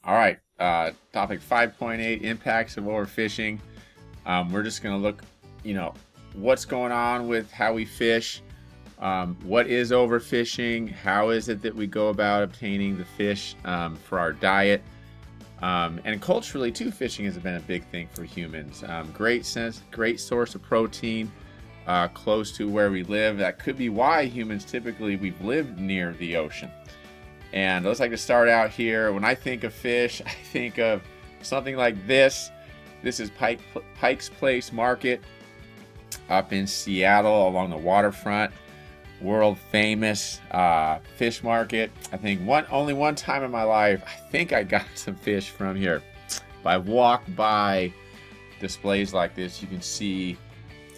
All right, topic 5.8, impacts of overfishing. We're just going to look, what's going on with how we fish. What is overfishing? How is it that we go about obtaining the fish for our diet? And culturally, too, fishing has been a big thing for humans. Great source of protein, close to where we live. That could be why humans typically we've lived near the ocean. And let's like to start out here. When I think of fish, I think of something like this. This is Pike's Place Market up in Seattle along the waterfront. World famous fish market. I think only one time in my life, I think I got some fish from here. But I've walked by displays like this. You can see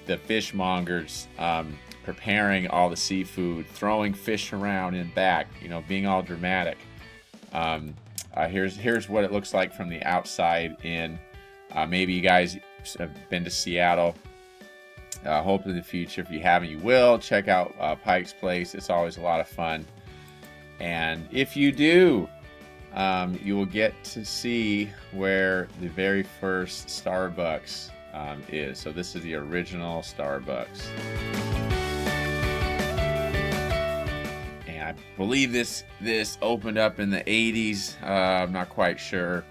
the fishmongers preparing all the seafood, throwing fish around and back, being all dramatic. Here's what it looks like from the outside in. Maybe you guys have been to Seattle. Hopefully in the future, if you haven't, you will. Check out Pike's Place. It's always a lot of fun. And if you do, you will get to see where the very first Starbucks is. So this is the original Starbucks. And I believe this opened up in the 80s. I'm not quite sure.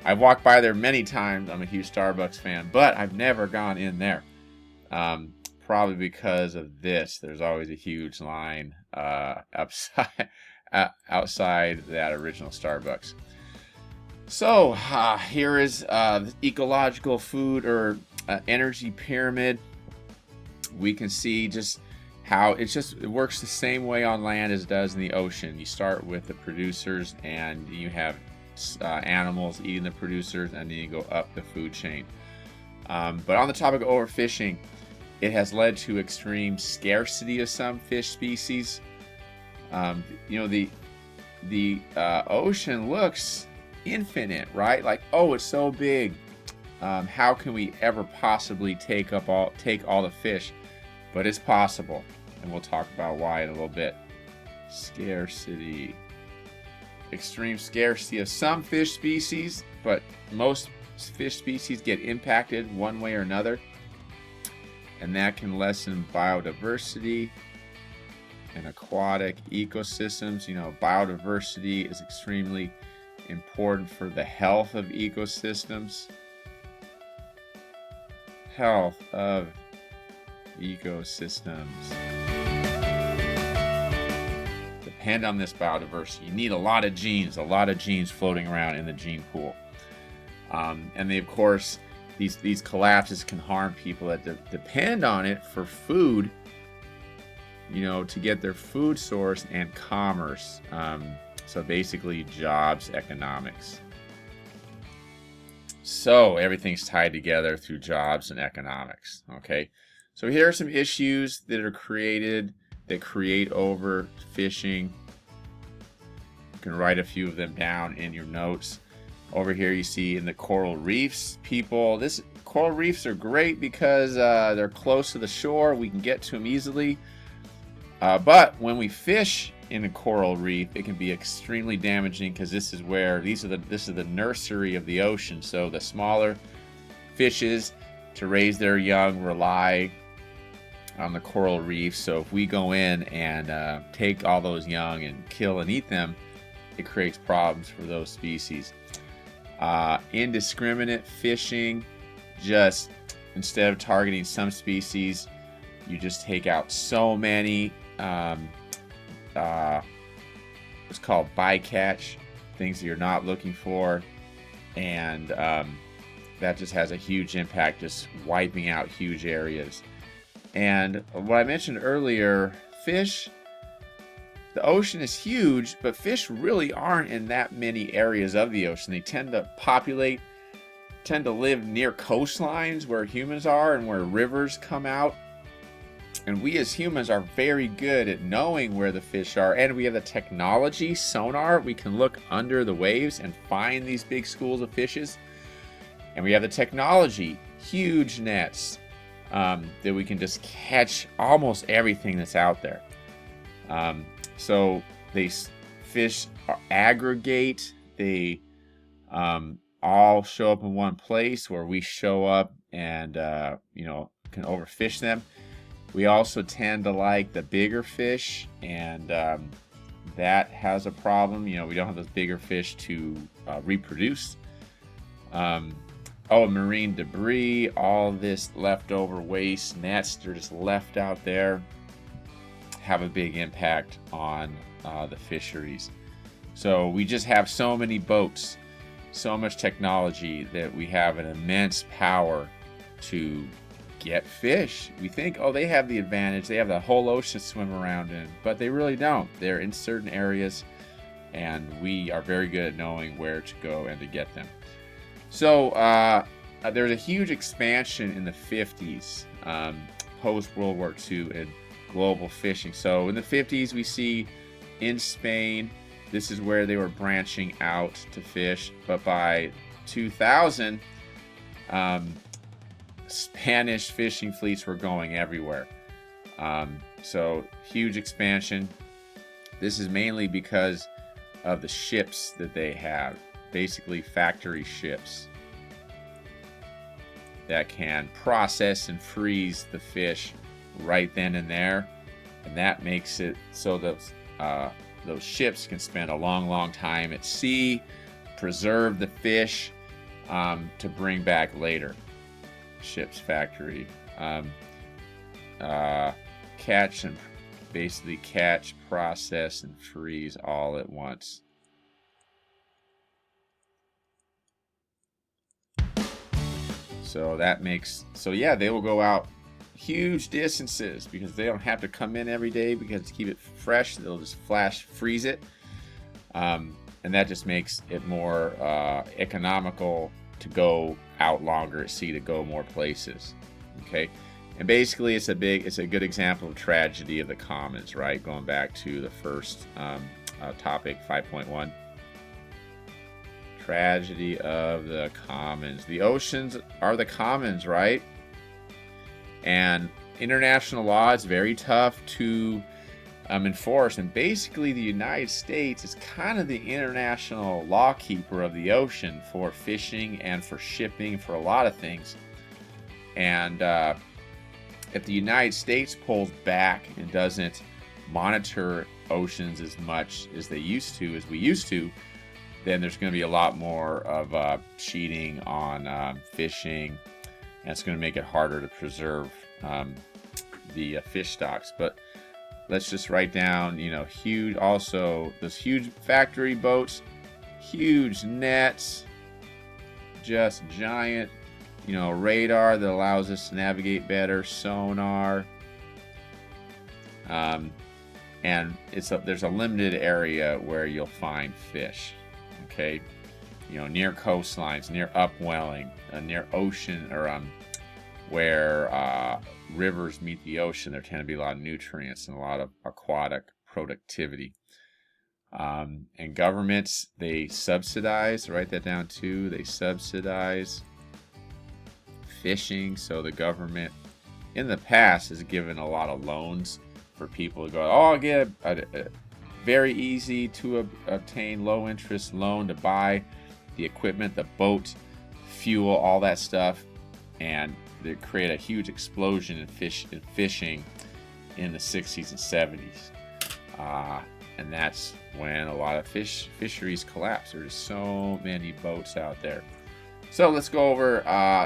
I've walked by there many times. I'm a huge Starbucks fan, but I've never gone in there. Probably because of this. There's always a huge line outside that original Starbucks. So here is the ecological food or energy pyramid. We can see just how it works the same way on land as it does in the ocean. You start with the producers, and you have animals eating the producers, and then you go up the food chain. But on the topic of overfishing, it has led to extreme scarcity of some fish species. The ocean looks infinite, right? Like, oh, it's so big. How can we ever possibly take all the fish? But it's possible, and we'll talk about why in a little bit. Scarcity. Extreme scarcity of some fish species, but most fish species get impacted one way or another, and that can lessen biodiversity and aquatic ecosystems. Biodiversity is extremely important for the health of ecosystems. Health of ecosystems depend on this biodiversity. You need a lot of genes floating around in the gene pool. And they, of course, these collapses can harm people that depend on it for food, to get their food source and commerce. So basically jobs, economics. So everything's tied together through jobs and economics. Okay. So here are some issues that create overfishing. You can write a few of them down in your notes. Over here you see in the coral reefs, coral reefs are great because they're close to the shore. We can get to them easily. But when we fish in a coral reef, it can be extremely damaging because this is the nursery of the ocean. So the smaller fishes, to raise their young, rely on the coral reef. So if we go in and take all those young and kill and eat them, it creates problems for those species. Indiscriminate fishing, just instead of targeting some species, you just take out so many. It's called bycatch, things that you're not looking for, and that just has a huge impact, just wiping out huge areas. And what I mentioned earlier, the ocean is huge, but fish really aren't in that many areas of the ocean. They tend to live near coastlines where humans are and where rivers come out. And we as humans are very good at knowing where the fish are. And we have the technology, sonar. We can look under the waves and find these big schools of fishes. And we have the technology, huge nets, that we can just catch almost everything that's out there. So fish aggregate, they all show up in one place where we show up and can overfish them. We also tend to like the bigger fish, and that has a problem. We don't have those bigger fish to reproduce. Marine debris, all this leftover waste nets, they're just left out there, have a big impact on the fisheries. So we just have so many boats, so much technology, that we have an immense power to get fish. We think, oh, they have the advantage, they have the whole ocean to swim around in, but they really don't. They're in certain areas, and we are very good at knowing where to go and to get them. So there's a huge expansion in the 50s, post World War II, in global fishing. So in the 50s, we see in Spain, this is where they were branching out to fish. But by 2000, Spanish fishing fleets were going everywhere. So huge expansion. This is mainly because of the ships that they have, basically factory ships that can process and freeze the fish right then and there, and that makes it so that those ships can spend a long time at sea, preserve the fish to bring back later. Ship's factory. Catch, process, and freeze all at once. So that makes, they will go out huge distances because they don't have to come in every day, because to keep it fresh, they'll just flash freeze it. And that just makes it more economical to go out longer at sea, to go more places. Okay. And basically it's a good example of tragedy of the commons, right? Going back to the first topic, 5.1. Tragedy of the commons. The oceans are the commons, right? And international law is very tough to enforce. And basically the United States is kind of the international law keeper of the ocean for fishing and for shipping, for a lot of things. And if the United States pulls back and doesn't monitor oceans as much as we used to, then there's going to be a lot more of cheating on fishing, and it's going to make it harder to preserve the fish stocks. But let's just write down, huge, also those huge factory boats, huge nets, just giant, radar that allows us to navigate better, sonar, and there's a limited area where you'll find fish. Okay, near coastlines, near upwelling, near ocean, or where rivers meet the ocean. There tend to be a lot of nutrients and a lot of aquatic productivity. And governments, they subsidize, write that down too, they subsidize fishing. So the government in the past has given a lot of loans for people to go, I'll get a very easy to obtain low interest loan to buy the equipment, the boat, fuel, all that stuff, and they create a huge explosion in fishing in the 60s and 70s. And that's when a lot of fisheries collapsed. There's so many boats out there. So let's go over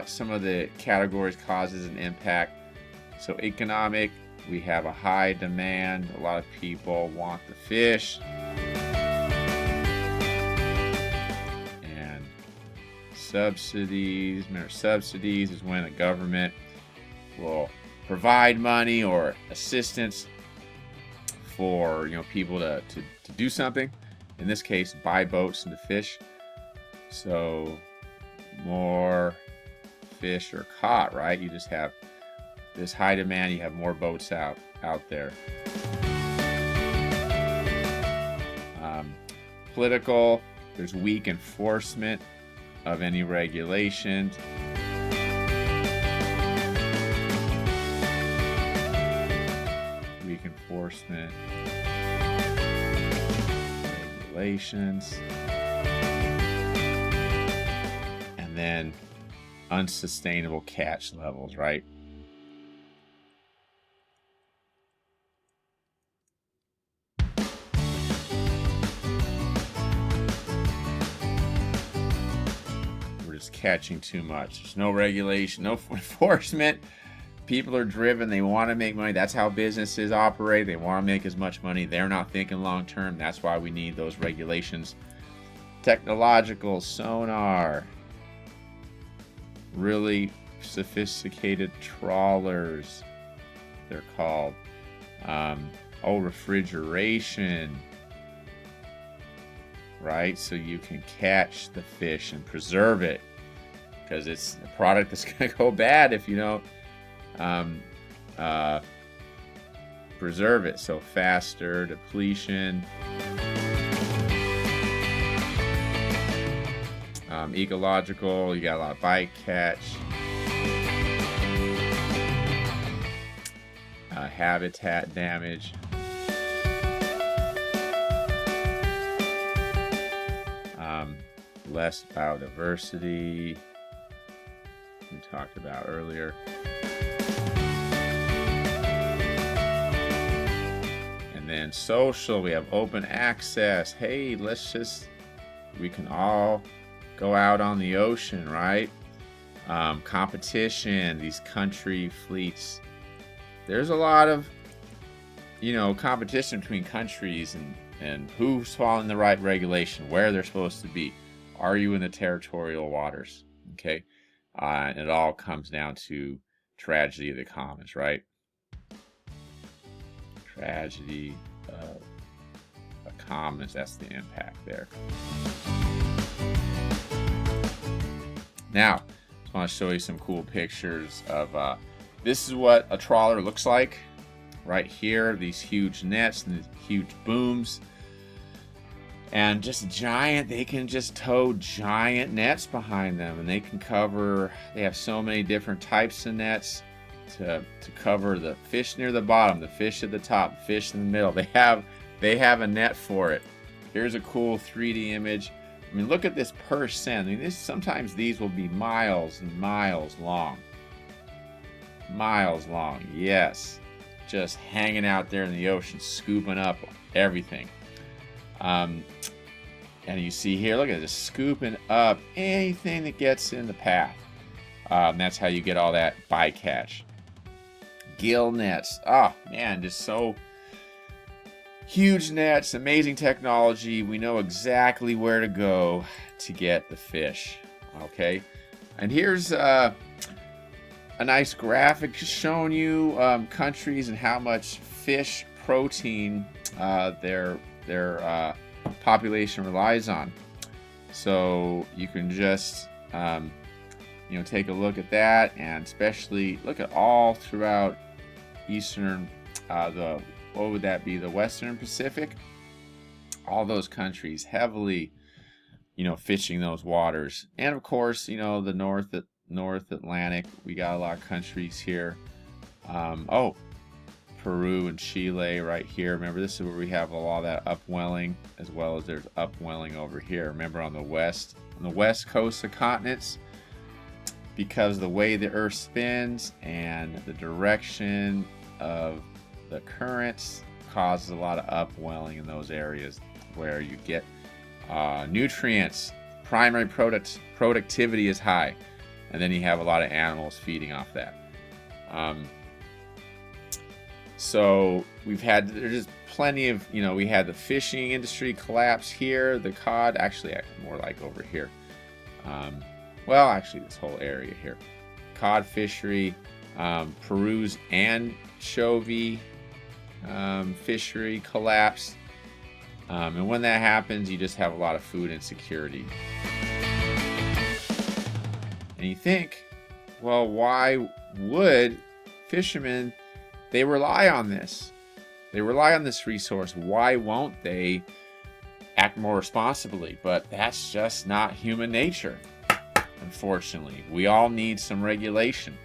some of the categories, causes, and impact. So economic, we have a high demand. A lot of people want the fish. And subsidies. Remember, subsidies is when a government will provide money or assistance for people to do something. In this case, buy boats and to fish. So more fish are caught, right? You just have this high demand, you have more boats out there. Political, there's weak enforcement of any regulations. Weak enforcement regulations. unsustainable catch levels, right? We're just catching too much. There's no regulation, no enforcement. People are driven. They want to make money. That's how businesses operate. They want to make as much money. They're not thinking long term. That's why we need those regulations. Technological sonar. Really sophisticated trawlers, they're called. Refrigeration. Right? So you can catch the fish and preserve it. Because it's a product that's going to go bad if you don't preserve it. So faster depletion, ecological, you got a lot of bycatch, habitat damage, less biodiversity we talked about earlier. And then social, we have open access. Hey, we can all go out on the ocean, right? Competition, these country fleets. There's a lot of, competition between countries and who's following the right regulation, where they're supposed to be. Are you in the territorial waters? Okay. And it all comes down to tragedy of the commons, right? Tragedy of the commons, that's the impact there. Now, I just want to show you some cool pictures of, this is what a trawler looks like. Right here, these huge nets and these huge booms. And just they can just tow giant nets behind them, and they have so many different types of nets to cover the fish near the bottom, the fish at the top, the fish in the middle. They have a net for it. Here's a cool 3D image. I mean, look at this percent. I mean, sometimes these will be miles and miles long. Miles long, yes. Just hanging out there in the ocean, scooping up everything. And you see here, look at this, scooping up anything that gets in the path. That's how you get all that bycatch. Gill nets. Oh, man, just so huge nets, amazing technology. We know exactly where to go to get the fish. Okay, and here's a nice graphic showing you countries and how much fish protein their population relies on. So you can just take a look at that, and especially look at all throughout eastern what would that be, the Western Pacific. All those countries heavily fishing those waters, and of course the North Atlantic, we got a lot of countries here. Peru and Chile right here. Remember, this is where we have a lot of that upwelling, as well as there's upwelling over here. Remember, on the west coast of continents, because the way the earth spins and the direction of the currents causes a lot of upwelling in those areas where you get nutrients. Primary productivity is high, and then you have a lot of animals feeding off that. So there's just plenty of, we had the fishing industry collapse here, the cod, actually more like over here. This whole area here. Cod fishery, Peru's anchovy fishery collapse. And when that happens, you just have a lot of food insecurity. And you think, well, why would fishermen, they rely on this. They rely on this resource. Why won't they act more responsibly? But that's just not human nature, unfortunately. We all need some regulation,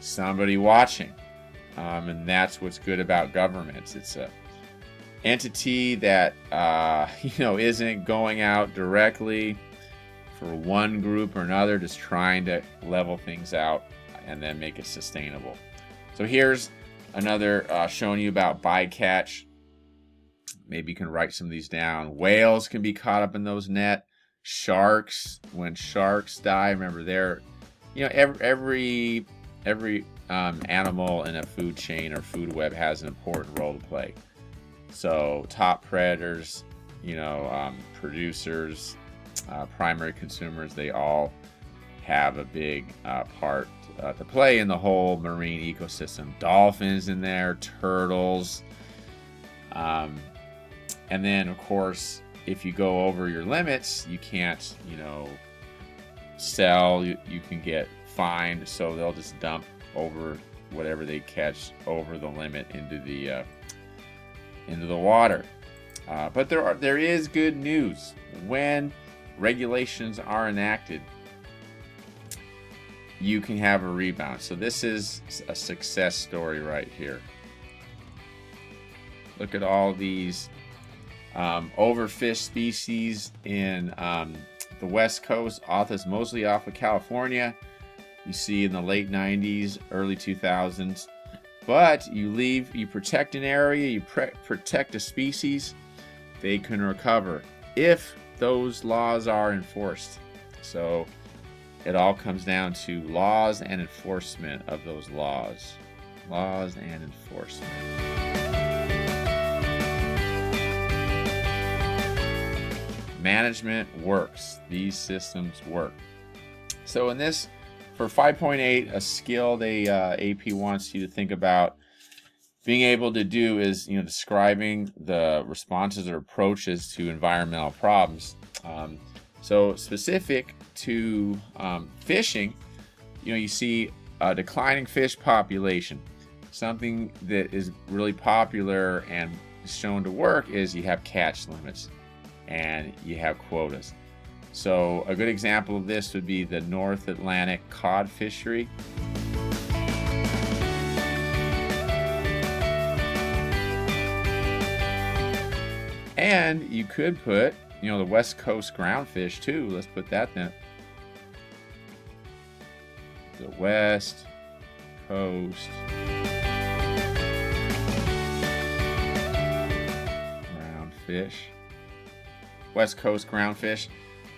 somebody watching. And that's what's good about governments. It's a entity that isn't going out directly for one group or another, just trying to level things out and then make it sustainable. So here's another showing you about bycatch. Maybe you can write some of these down. Whales can be caught up in those net. Sharks, when sharks die, remember they're, every animal in a food chain or food web has an important role to play. So top predators, producers, primary consumers, they all have a big part to play in the whole marine ecosystem. Dolphins in there, turtles, and then of course, if you go over your limits, you can't, sell. You can get fined, so they'll just dump over whatever they catch over the limit into the water. But there is good news. When regulations are enacted, you can have a rebound. So this is a success story right here. Look at all these overfished species in the West Coast, mostly off of California. You see in the late 90s, early 2000s. But you protect an area, you protect a species, they can recover if those laws are enforced. So it all comes down to laws and enforcement of those laws. Laws and enforcement. Management works. These systems work. So in this, for 5.8, a skill AP wants you to think about being able to do is, describing the responses or approaches to environmental problems. So specific to fishing, you see a declining fish population. Something that is really popular and shown to work is you have catch limits and you have quotas. So a good example of this would be the North Atlantic cod fishery. And you could put, the West Coast groundfish too. Let's put that then. The West Coast groundfish. West Coast groundfish.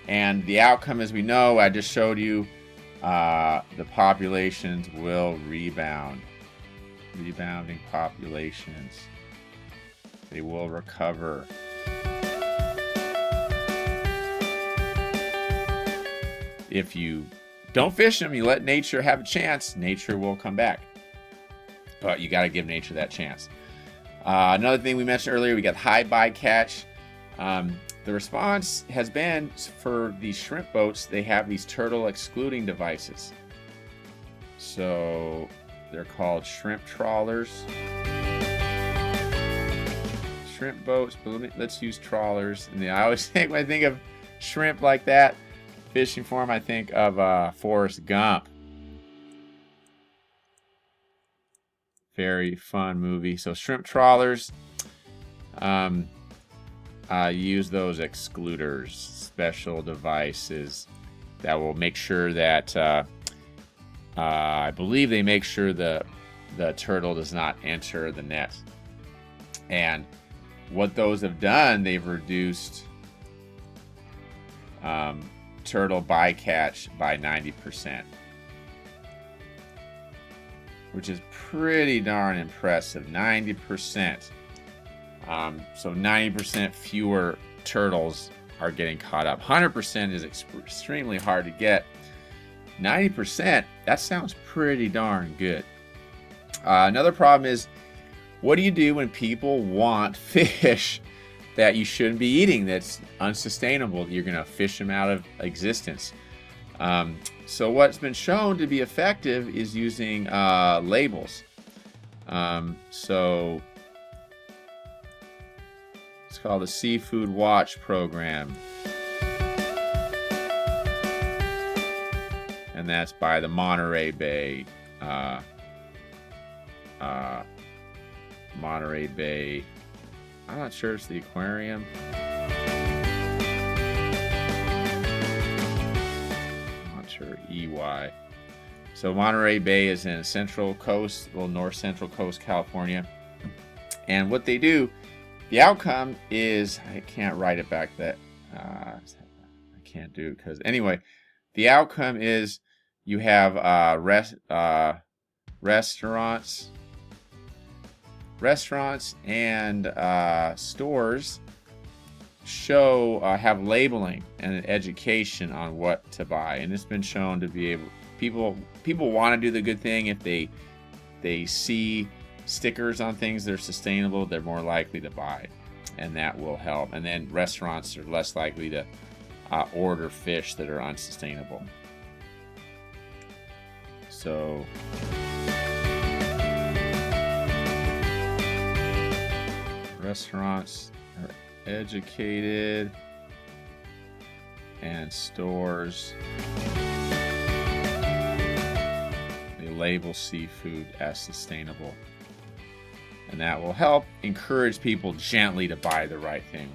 And the outcome, as we know, I just showed you, the populations will rebound. Rebounding populations. They will recover. If you don't fish them, you let nature have a chance, nature will come back. But you got to give nature that chance. Another thing we mentioned earlier, we got high bycatch. The response has been for these shrimp boats, they have these turtle excluding devices. So they're called shrimp trawlers. Shrimp boats, but let's use trawlers. And I always think, when I think of shrimp like that, fishing for them, I think of Forrest Gump. Very fun movie. So shrimp trawlers. Use those excluders, special devices that will make sure that I believe they make sure the turtle does not enter the net. And what those have done, they've reduced turtle bycatch by 90%, which is pretty darn impressive. 90%. So 90% fewer turtles are getting caught up. 100% is extremely hard to get. 90%, that sounds pretty darn good. Another problem is, what do you do when people want fish that you shouldn't be eating, that's unsustainable? You're going to fish them out of existence. So what's been shown to be effective is using labels. So it's called the Seafood Watch program. And that's by the Monterey Bay. Monterey Bay. I'm not sure it's the aquarium. or EY. So Monterey Bay is in the central coast, little north central coast, California. And what they do, the outcome is, I can't write it back that, I can't do it because, anyway, the outcome is you have restaurants and stores have labeling and an education on what to buy, and it's been shown to be able, people want to do the good thing. If they see stickers on things that are sustainable, they're more likely to buy, and that will help. And then restaurants are less likely to order fish that are unsustainable. So restaurants are educated, and stores, they label seafood as sustainable, and that will help encourage people gently to buy the right thing.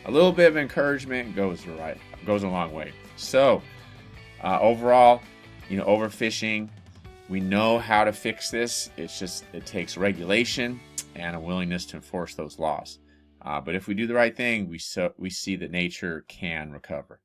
A little bit of encouragement goes a long way. So overall, overfishing, we know how to fix this. It's just, it takes regulation and a willingness to enforce those laws. But if we do the right thing, we see that nature can recover.